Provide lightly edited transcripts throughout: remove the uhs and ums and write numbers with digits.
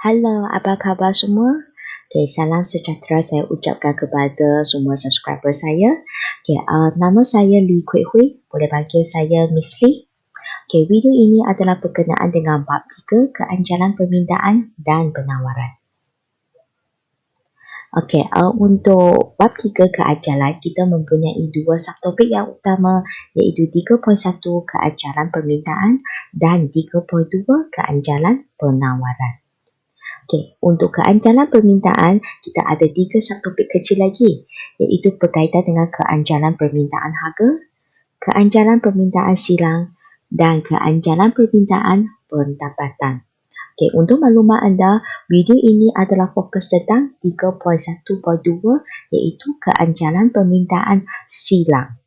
Halo, apa khabar semua? Okay, salam sejahtera saya ucapkan kepada semua subscriber saya. Okay, nama saya Lee Kueh Hui, boleh panggil saya Miss Lee. Okay, video ini adalah berkenaan dengan bab 3 keanjalan permintaan dan penawaran. Okay, untuk bab 3 keajalan, kita mempunyai dua subtopik yang utama, iaitu 3.1 keajalan permintaan dan 3.2 keanjalan penawaran. Okay, untuk keanjalan permintaan, kita ada 3 subtopik kecil lagi, iaitu berkaitan dengan keanjalan permintaan harga, keanjalan permintaan silang dan keanjalan permintaan pendapatan. Okay, untuk maklumat anda, video ini adalah fokus tentang 3.1.2 iaitu keanjalan permintaan silang.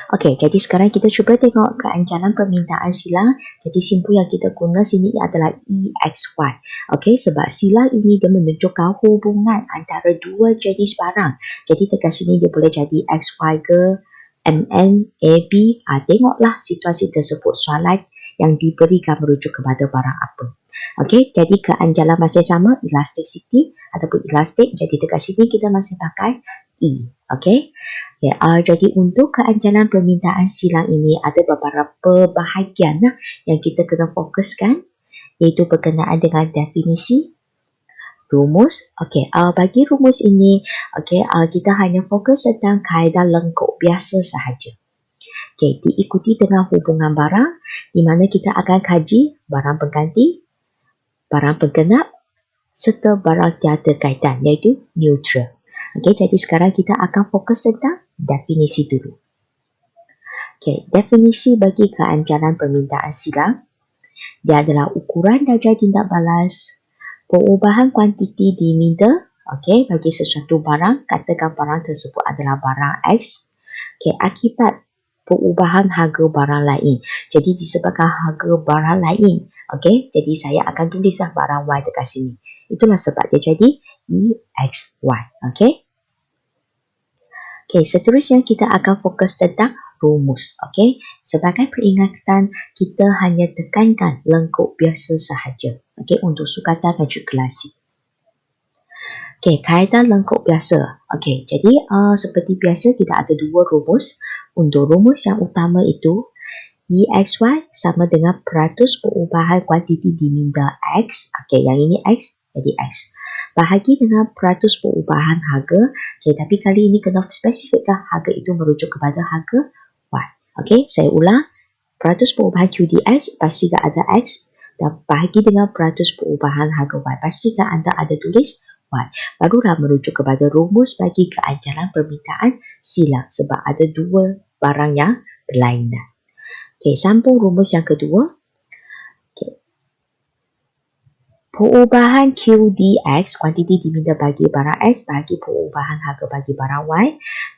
Okey, jadi sekarang kita cuba tengok keanjalan permintaan silang. Jadi simbol yang kita guna sini adalah EXY. Okey, sebab silang ini dia menunjukkan hubungan antara dua jenis barang. Jadi dekat sini dia boleh jadi XY ke MN, AB. Tengoklah situasi tersebut, soalan yang diberikan merujuk kepada barang apa. Okey, jadi keanjalan masih sama, elasticity ataupun elastic. Jadi dekat sini kita masih pakai E. Okey. Okay, jadi untuk keanjalan permintaan silang ini ada beberapa bahagian yang kita kena fokuskan, iaitu berkenaan dengan definisi, rumus. Okey, bagi rumus ini, kita hanya fokus tentang kaedah lengkap biasa sahaja. Okey, diikuti dengan hubungan barang, di mana kita akan kaji barang pengganti, barang penggenap serta barang tiada kaitan, iaitu neutral. Okey, jadi sekarang kita akan fokus tentang definisi dulu. Okey, definisi bagi keanjalan permintaan silang, dia adalah ukuran darjah tindak balas, perubahan kuantiti diminta, okey, bagi sesuatu barang, katakan barang tersebut adalah barang X, okey, akibat perubahan harga barang lain. Jadi disebabkan harga barang lain, okey, jadi saya akan tulislah barang Y dekat sini. Itulah sebab dia jadi EXY, okey. Okey, seterusnya kita akan fokus tentang rumus. Okey, sebagai peringatan, kita hanya tekankan lengkap biasa sahaja. Okey, untuk sukatan matrikulasi. Okey, kaedah lengkap biasa. Okey, jadi seperti biasa kita ada dua rumus. Untuk rumus yang utama itu, EXY sama dengan peratus perubahan kuantiti diminta X. Okey, yang ini X jadi X. Bahagi dengan peratus perubahan harga. Okey, tapi kali ini kena spesifiklah harga itu merujuk kepada harga Y. Okey, saya ulang. Peratus perubahan QDX, pastikan ada X. Dan bahagi dengan peratus perubahan harga Y, pastikan anda ada tulis Y. Barulah merujuk kepada rumus bagi keanjalan permintaan silang. Sebab ada dua barang yang berlainan. Okey, sambung rumus yang kedua. Perubahan QDX, kuantiti diminta bagi barang X bagi perubahan harga bagi barang Y,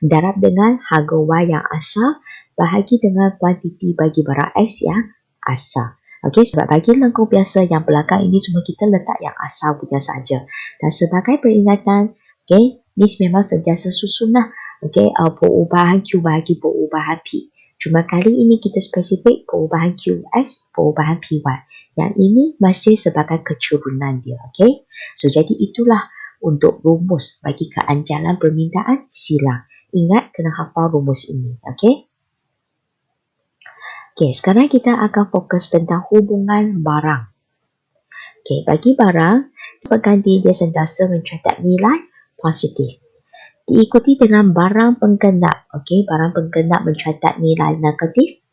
darab dengan harga Y yang asal bahagi dengan kuantiti bagi barang X yang asal. Okey, sebab bagi lengkap biasa yang belakang ini semua kita letak yang asal punya saja. Dan sebagai peringatan, okey, Miss memang sentiasa susunlah, okey, perubahan Q bagi perubahan P. Cuma kali ini kita spesifik perubahan QX, perubahan PY. Yang ini masih sebagai keturunan dia, okey? So, jadi itulah untuk rumus bagi keanjalan permintaan silang. Ingat, kena hafal rumus ini, okey? Okey, sekarang kita akan fokus tentang hubungan barang. Okey, bagi barang, pengganti dia sentiasa mencatat nilai positif. Diikuti dengan barang penggenap, okey? Barang penggenap mencatat nilai negatif.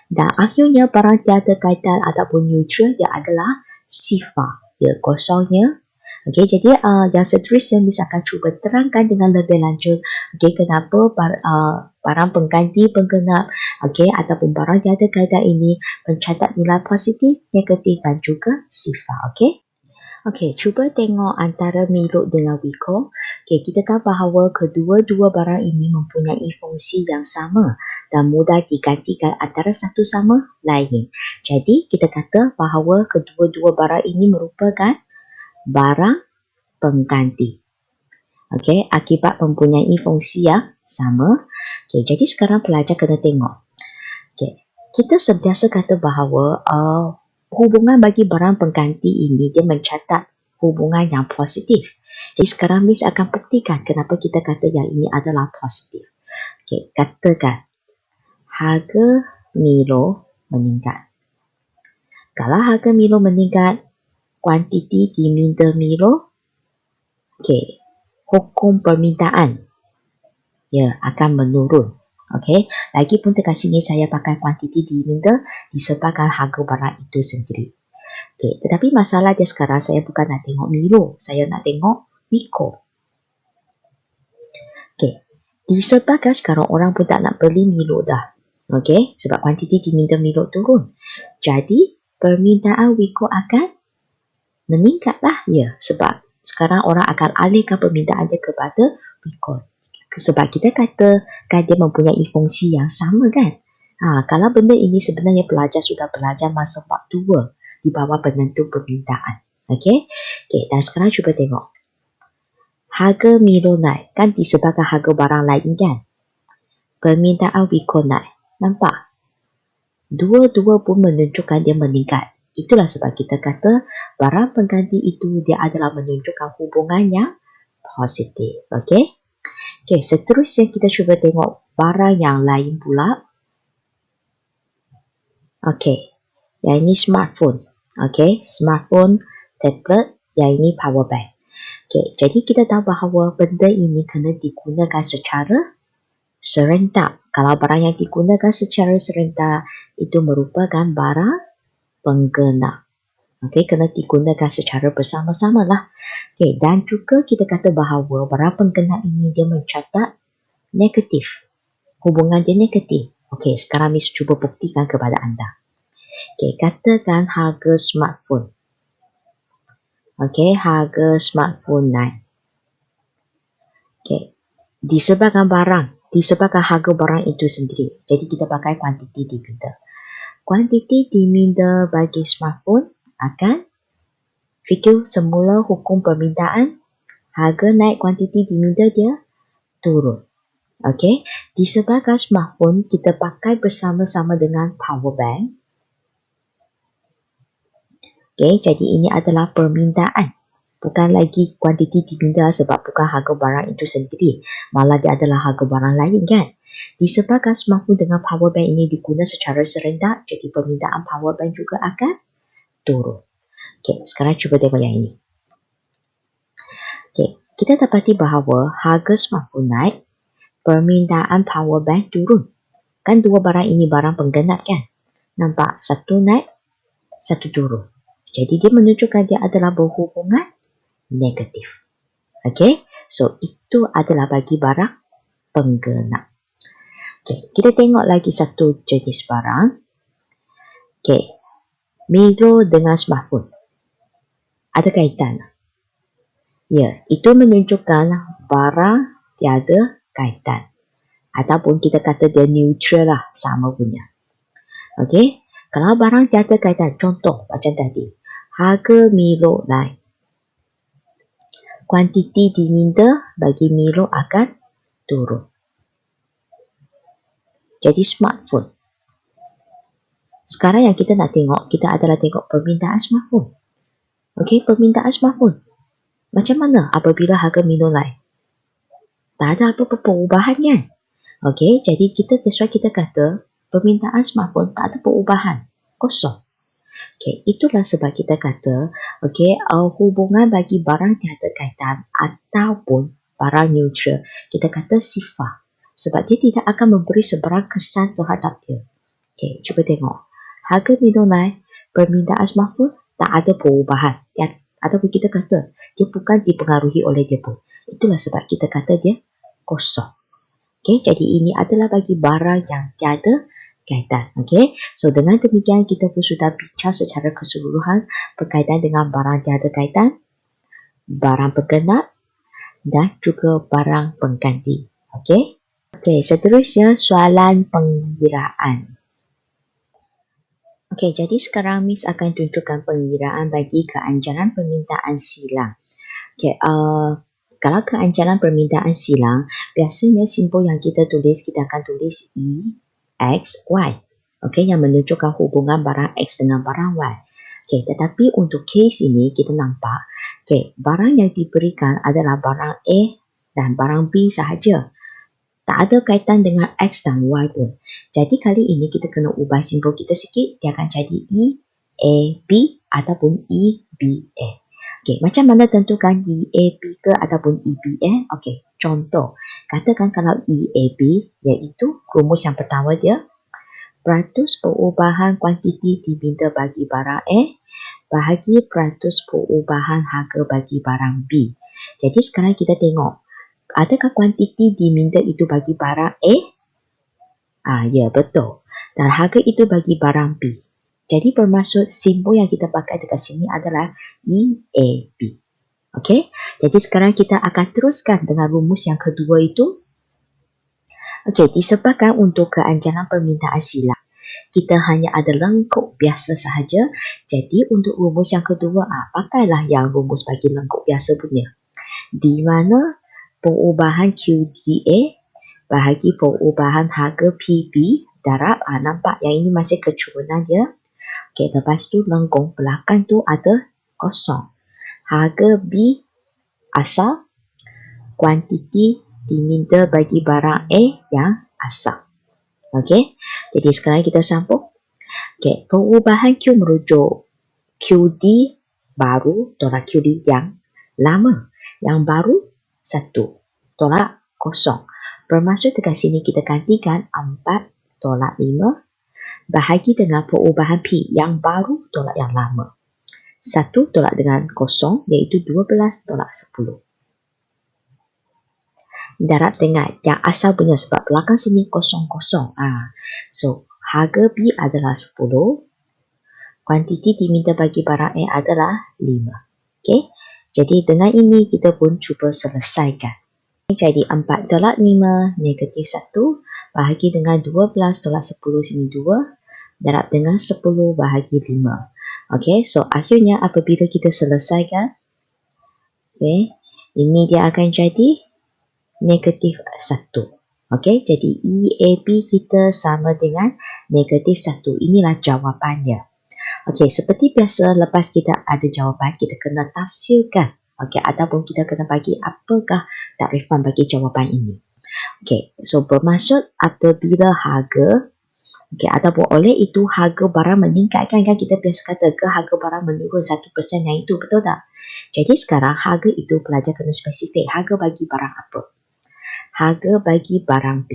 Dan akhirnya barang tiada kaitan ataupun neutral dia adalah sifar, dia kosongnya. Okey, jadi yang seterusnya Miss akan cuba terangkan dengan lebih lanjut. Okey, kenapa barang pengganti penggenap, okey, ataupun barang tiada kaitan ini mencatat nilai positif, negatif dan juga sifar, okey? Okey, cuba tengok antara Milot dengan Wiko. Okey, kita tahu bahawa kedua-dua barang ini mempunyai fungsi yang sama dan mudah digantikan antara satu sama lain. Jadi, kita kata bahawa kedua-dua barang ini merupakan barang pengganti. Okey, akibat mempunyai fungsi yang sama. Okey, jadi sekarang pelajar kena tengok. Okey, kita sentiasa kata bahawa hubungan bagi barang pengganti ini dia mencatat hubungan yang positif. Jadi sekarang Miss akan buktikan kenapa kita kata yang ini adalah positif. Okey, katakan harga Milo meningkat. Kalau harga Milo meningkat, kuantiti diminta Milo, okey, hukum permintaan akan menurun. Okey, lagipun dekat sini saya pakai kuantiti diminta disebabkan harga barang itu sendiri. Okey, tetapi masalah dia sekarang saya bukan nak tengok Milo, saya nak tengok Wiko. Okey, disebabkan sekarang orang pun tak nak beli Milo dah. Okey, sebab kuantiti diminta Milo turun. Jadi, permintaan Wiko akan meningkatlah. Ya, sebab sekarang orang akan alihkan permintaan dia kepada Wiko. Sebab kita katakan dia mempunyai fungsi yang sama kan. Kalau benda ini sebenarnya pelajar sudah belajar masa part 2 di bawah penentu permintaan. Okey, dan sekarang cuba tengok. Harga Milo naik kan disebabkan harga barang lain kan. Permintaan Wiko naik. Nampak? Dua-dua pun menunjukkan dia meningkat. Itulah sebab kita kata barang pengganti itu dia adalah menunjukkan hubungan yang positif. Okey? Okey, seterusnya kita cuba tengok barang yang lain pula. Okey, yang ini smartphone. Okey, smartphone, tablet, yang ini power bank. Okey, jadi kita tahu bahawa benda ini kena digunakan secara serentak. Kalau barang yang digunakan secara serentak itu merupakan barang penggena. Okey, kena digunakan secara bersama-sama lah. Okey, dan juga kita kata bahawa barang penggena ini dia mencatat negatif. Hubungan dia negatif. Okey, sekarang Miss cuba buktikan kepada anda. Okey, katakan harga smartphone. Okey, harga smartphone naik. Okey, disebabkan harga barang itu sendiri. Jadi kita pakai kuantiti diminta. Kuantiti diminta bagi smartphone akan fikir semula hukum permintaan. Harga naik, kuantiti diminta dia turun. Okey, disebabkan smartphone kita pakai bersama-sama dengan power bank. Okey, jadi ini adalah permintaan. Bukan lagi kuantiti diminta sebab bukan harga barang itu sendiri. Malah dia adalah harga barang lain kan. Disebabkan smartphone dengan power bank ini digunakan secara serentak, jadi permintaan power bank juga akan turun. Okey, sekarang cuba tengok yang ini. Okey, kita dapati bahawa harga smartphone naik, permintaan power bank turun. Kan dua barang ini barang penggenap kan? Nampak? Satu naik, satu turun. Jadi dia menunjukkan dia adalah berhubungan negatif. Okey, so itu adalah bagi barang penggenap. Okey, kita tengok lagi satu jenis barang. Okey, Milo dengan smartphone. Ada kaitan? Ya, itu menunjukkan barang tiada kaitan. Ataupun kita kata dia neutral lah, sama punya. Okey, kalau barang tiada kaitan, contoh macam tadi. Harga Milo naik. Kuantiti diminta bagi Milo akan turun. Jadi smartphone. Sekarang yang kita nak tengok, kita adalah tengok permintaan smartphone. Okey, permintaan smartphone. Macam mana apabila harga Milo naik? Tak ada apa-apa perubahan kan? Okey, jadi that's why kita kata permintaan smartphone tak ada perubahan. Kosong. Okey, itulah sebab kita kata hubungan bagi barang tiada kaitan ataupun barang neutral, kita kata sifar. Sebab dia tidak akan memberi sebarang kesan terhadap dia. Okey, cuba tengok. Harga Milo naik, permintaan smartphone tak ada perubahan. Ataupun kita kata dia bukan dipengaruhi oleh dia pun. Itulah sebab kita kata dia kosong. Okey, jadi ini adalah bagi barang yang tiada kaitan. Okey, so dengan demikian kita pun sudah bincang secara keseluruhan berkaitan dengan barang tiada kaitan, barang penggenap dan juga barang pengganti. Okey, seterusnya soalan pengiraan. Okey, jadi sekarang Miss akan tunjukkan pengiraan bagi keanjaran permintaan silang. Okey, kalau keanjaran permintaan silang, biasanya simbol yang kita tulis, kita akan tulis E, X, Y. Okey, yang menunjukkan hubungan barang X dengan barang Y. Okey, tetapi untuk kes ini kita nampak, okey, barang yang diberikan adalah barang A dan barang B sahaja. Tak ada kaitan dengan X dan Y pun. Jadi kali ini kita kena ubah simbol kita sikit. Dia akan jadi E, A, B ataupun E, B, A. Okey, macam mana tentukan E, A, B ke ataupun E, B, A? Okey, contoh. Katakan kalau E, A, B iaitu rumus yang pertama dia. Peratus perubahan kuantiti diminta bagi barang A bahagi peratus perubahan harga bagi barang B. Jadi sekarang kita tengok. Adakah kuantiti diminta itu bagi barang A? Ya, betul. Dan harga itu bagi barang B. Jadi bermaksud simbol yang kita pakai dekat sini adalah EAB. Okey? Jadi sekarang kita akan teruskan dengan rumus yang kedua itu. Okey, disebabkan untuk keanjalan permintaan silang, kita hanya ada lengkuk biasa sahaja. Jadi untuk rumus yang kedua, pakailah yang rumus bagi lengkuk biasa punya. Di mana perubahan QDA bahagi perubahan harga PB darab, nampak yang ini masih kecurunan dia. Okey, lepas tu lengkung belakang tu ada kosong. Harga B asal, kuantiti diminta bagi barang A yang asal. Okey, jadi sekarang kita sambung. Okey, perubahan Q merujuk QD baru tolak QD yang lama. Yang baru 1 tolak 0. Bermaksud dekat sini kita gantikan 4 tolak 5 bahagi dengan perubahan P yang baru tolak yang lama. 1 tolak dengan 0 iaitu 12 tolak 10. Darab dengan yang asal punya sebab belakang sini 0, 0. So, harga B adalah 10. Kuantiti diminta bagi barang A adalah 5. Okey. Jadi dengan ini kita pun cuba selesaikan. Jadi 4 tolak 5 negatif 1 bahagi dengan 12 tolak 10 sini 2 darab dengan 10 bahagi 5. Okey, so akhirnya apabila kita selesaikan, okey, ini dia akan jadi negatif 1. Okey, jadi EAB kita sama dengan negatif 1. Inilah jawapannya. Okey, seperti biasa lepas kita ada jawapan, kita kena tafsirkan. Okey, ataupun kita kena bagi apakah takrifan bagi jawapan ini. Okey, so bermaksud apabila harga, okey, ataupun oleh itu harga barang meningkat, kan kita biasa kata ke harga barang menurun 1% yang itu, betul tak? Jadi sekarang harga itu pelajar kena spesifik. Harga bagi barang apa? Harga bagi barang B.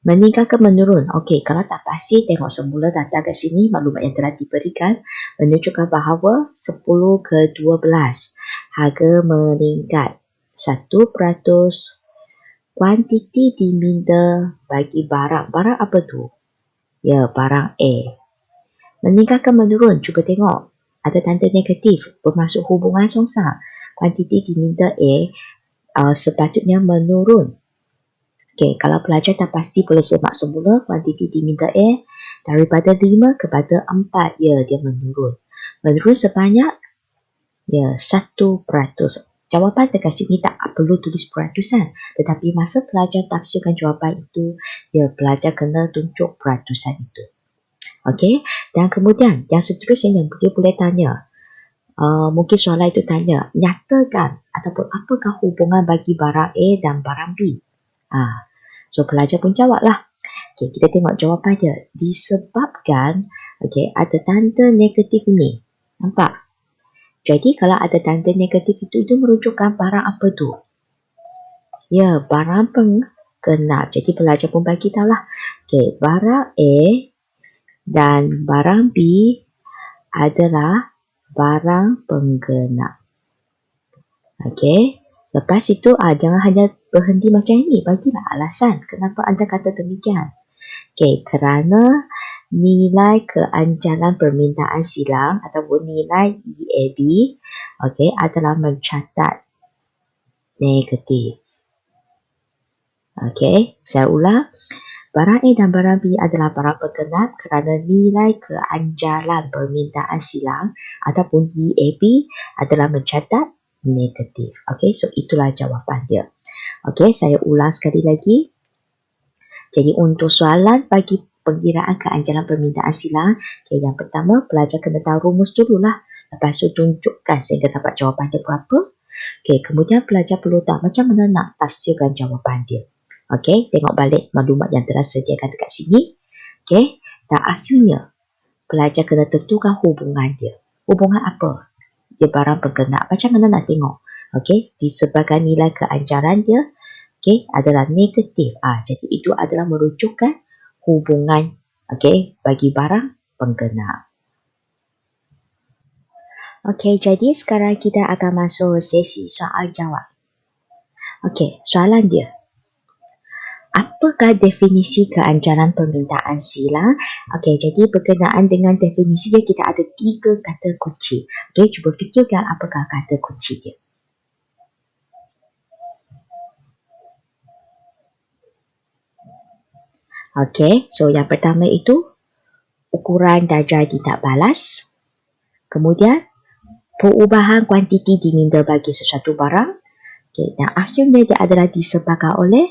Meningkat ke menurun? Okey, kalau tak pasti tengok semula data kat sini, maklumat yang telah diberikan menunjukkan bahawa 10 ke 12 harga meningkat 1%. Kuantiti diminta bagi barang. Barang apa tu? Ya, barang A. Meningkat ke menurun? Cuba tengok. Ada tanda negatif, bermaksud hubungan songsang. Kuantiti diminta A sepatutnya menurun. Okey, kalau pelajar tak pasti boleh semak semula kuantiti diminta A daripada 5 kepada 4. Ya, dia menurun. Menurun sebanyak 1%. Jawapan dekat sini tak perlu tulis peratusan. Tetapi masa pelajar tafsirkan jawapan itu, pelajar kena tunjuk peratusan itu. Okey, dan kemudian yang seterusnya yang dia boleh tanya. Mungkin soalan itu tanya, nyatakan ataupun apakah hubungan bagi barang A dan barang B? So pelajar pun jawablah. Okey, kita tengok jawapan dia. Disebabkan ada tanda negatif ini. Nampak? Jadi kalau ada tanda negatif itu merujukkan barang apa tu? Ya, barang penggenap. Jadi pelajar pun bagi tahulah. Okey, barang A dan barang B adalah barang penggenap. Okey. Lepas itu, jangan hanya berhenti macam ini. Bagilah alasan kenapa anda kata demikian. Okey, kerana nilai keanjalan permintaan silang ataupun nilai EAB adalah mencatat negatif. Okey, saya ulang. Barang A dan barang B adalah barang penggenap kerana nilai keanjalan permintaan silang ataupun EAB adalah mencatat negatif. Okey, so itulah jawapan dia. Okey, saya ulang sekali lagi. Jadi untuk soalan bagi pengiraan keanjalan permintaan silang. Okay, yang pertama, pelajar kena tahu rumus dululah. Lepas tu tunjukkan sehingga dapat jawapan dia berapa. Okay, kemudian pelajar perlu tahu macam mana nak tafsirkan jawapan dia. Okay, tengok balik maklumat yang telah sediakan dekat sini. Okay, dan akhirnya pelajar kena tentukan hubungan dia. Hubungan apa? Dia barang berkenaan. Macam mana nak tengok? Okay, disebabkan nilai keanjalan dia adalah negatif. Jadi itu adalah merujukkan hubungan bagi barang penggenap. Jadi sekarang kita akan masuk sesi soal jawab. Soalan dia. Apakah definisi keanjalan permintaan silang? Jadi berkenaan dengan definisi dia, kita ada 3 kata kunci. Cuba fikirkan apakah kata kunci dia. So yang pertama itu ukuran darjah tidak balas. Kemudian perubahan kuantiti diminta bagi sesuatu barang. Dan akhirnya dia adalah disebabkan oleh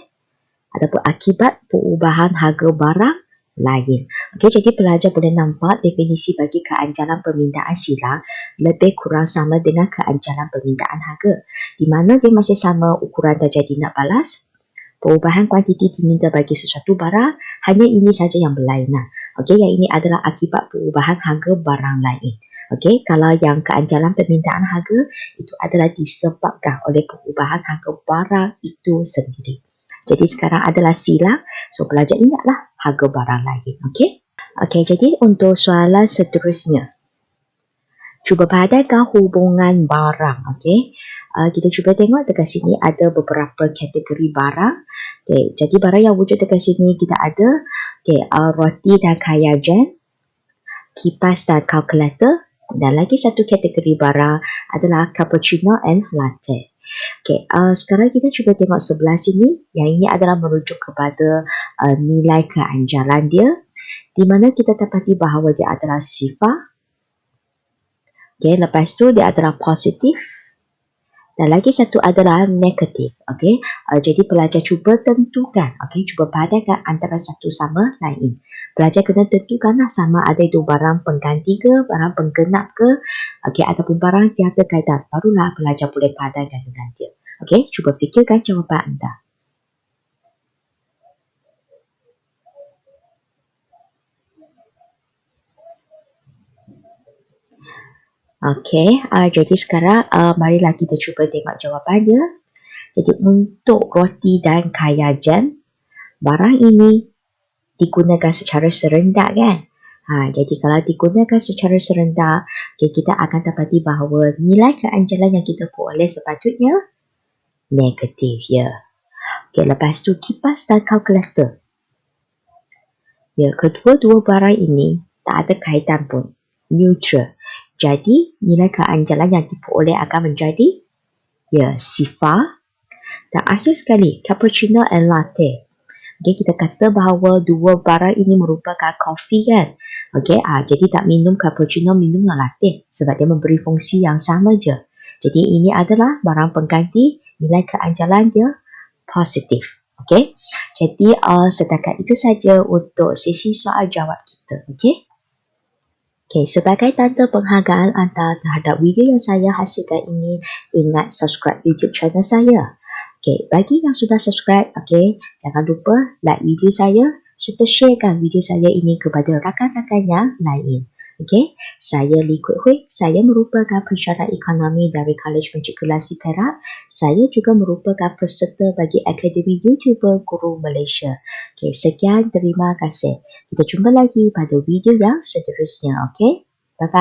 ataupun akibat perubahan harga barang lain. Jadi pelajar boleh nampak definisi bagi keanjalan permintaan silang lebih kurang sama dengan keanjalan permintaan harga. Di mana dia masih sama ukuran darjah tidak balas. Perubahan kuantiti diminta bagi sesuatu barang, hanya ini saja yang berlainan. Yang ini adalah akibat perubahan harga barang lain. Kalau yang keanjalan permintaan harga itu adalah disebabkan oleh perubahan harga barang itu sendiri. Jadi sekarang adalah silang, so pelajar ingatlah harga barang lain. Jadi untuk soalan seterusnya. Cuba padankan hubungan barang. Kita cuba tengok dekat sini ada beberapa kategori barang. Jadi barang yang wujud dekat sini kita ada roti dan kaya jam, kipas dan kalkulator, dan lagi satu kategori barang adalah cappuccino and latte. Sekarang kita cuba tengok sebelah sini. Yang ini adalah merujuk kepada nilai keanjalan dia, di mana kita dapati bahawa dia adalah sifar. Lepas tu dia adalah positif. Dan lagi satu adalah negatif. Jadi pelajar cuba tentukan. Cuba padankan antara satu sama lain. Pelajar kena tentukanlah sama ada itu barang pengganti ke, barang penggenap ke, ataupun barang tiada kaitan. Barulah pelajar boleh padankan dengan dia. Cuba fikirkan jawapan anda. Jadi sekarang marilah kita cuba tengok jawapan dia. Jadi untuk roti dan kaya jam, barang ini digunakan secara serentak kan? Jadi kalau digunakan secara serentak, kita akan dapati bahawa nilai keanjalan yang kita peroleh sepatutnya negatif. Lepas tu kipas dan kalkulator. Kedua-dua barang ini tak ada kaitan pun. Neutral. Jadi nilai keanjalan yang diperoleh akan menjadi sifar. Dan akhir sekali cappuccino and latte. Kita kata bahawa dua barang ini merupakan kopi kan. Jadi tak minum cappuccino, minumlah latte sebab dia memberi fungsi yang sama je. Jadi ini adalah barang pengganti, nilai keanjalan dia positif. Jadi setakat itu saja untuk sesi soal jawab kita. Sebagai tanda penghargaan anda terhadap video yang saya hasilkan ini, ingat subscribe YouTube channel saya. Bagi yang sudah subscribe, jangan lupa like video saya, serta sharekan video saya ini kepada rakan-rakan yang lain. Saya Lee Kuek Hui, saya merupakan pensyarah ekonomi dari College Matrikulasi Perak. Saya juga merupakan peserta bagi Akademi YouTuber Guru Malaysia. Sekian, terima kasih. Kita jumpa lagi pada video yang seterusnya. Bye-bye.